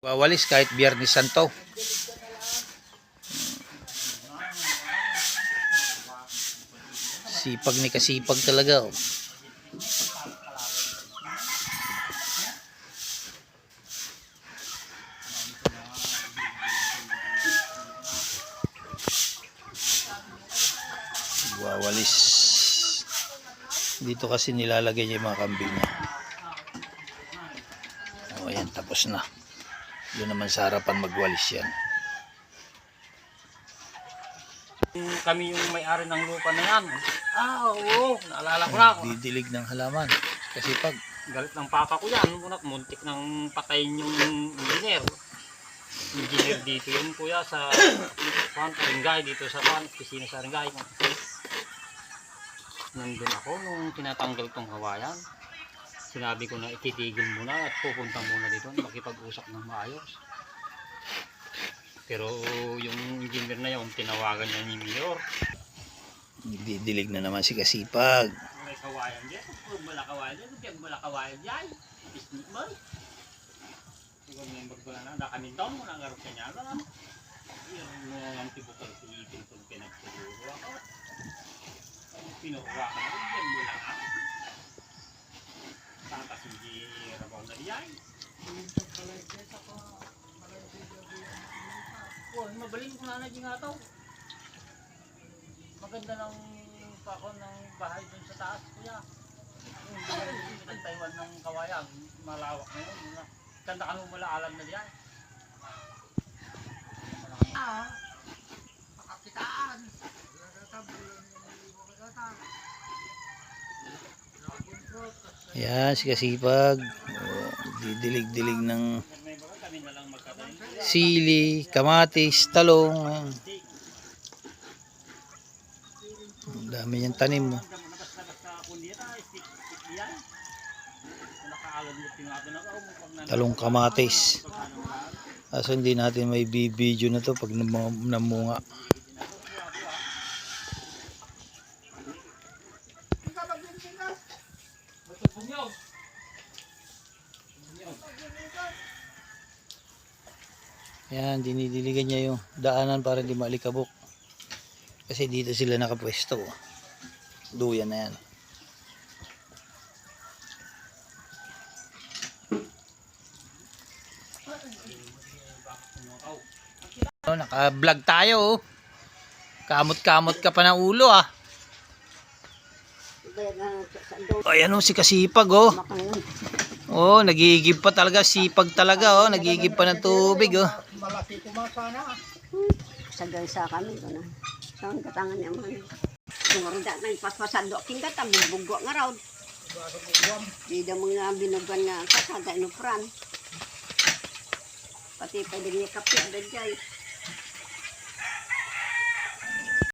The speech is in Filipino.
Wawalis kahit Biyernes Santo. Sipag ni kasipag talaga, oh. Wawalis. Dito kasi nilalagay niya yung mga kambing niya. O ayan, tapos na. Doon naman sa harapan magwalis yan. Kami yung may-ari ng lupa na yan. Oo, naalala ko na. Didilig ng halaman. Kasi pag Galit ng papa ko yan. Muntik ng patayin yung engineer. Engineer dito yun kuya sa Ringay, dito sa opisina sa Ringay. Nandun ako nung tinatanggal tong kawayan. Sinabi ko na ititigil muna at pupunta muna dito makipag-usap ng maayos. Pero yung engineer na yun, tinawagan niya ni Mayor. didilig na naman si kasipag. May kawayan dyan. Kung wala kawayan dyan, kung wala kawayan dyan. Isnit mo. Kung member ko na lang, kami doon mo nang arap ka niya na. Yung mga tibukal sa ipin kung pinagsiguro ako. Pinukuha ka na rin dyan mo lang ako. Tapos hindi rabaw na diyan. Mabaling ko na dyan nga ito. Maganda ng pako ng bahay dun sa taas kuya. Yung Taiwan ng kawayan, malawak na yun. Kanda ka nung malaalam na diyan. Makakitaan. Ayan si kasipag. Didilig-dilig ng sili, kamatis, talong. Ayan. Ang dami niyang tanim, mo. Talong, kamatis. Kaso hindi natin may video na to pag namunga. Yan, dinidiligan niya yung daanan para hindi maalikabok. Kasi dito sila nakapwesto. Duyan na yan. Naka-vlog tayo, oh. Kamot-kamot ka pa ng ulo, ah. Ayan, oh, si kasipag, oh. Oh, nagigib pa talaga, sipag talaga, oh. Nagigib pa ng tubig, oh. Malaki kumasana. Sagal sa kami ko na. Saan katangan niya man. Sumurda na ipaspasan do king kata bugwa nga raw. Di da mga binugan nga kasada inupran. Pati pwede niya kape ada jay.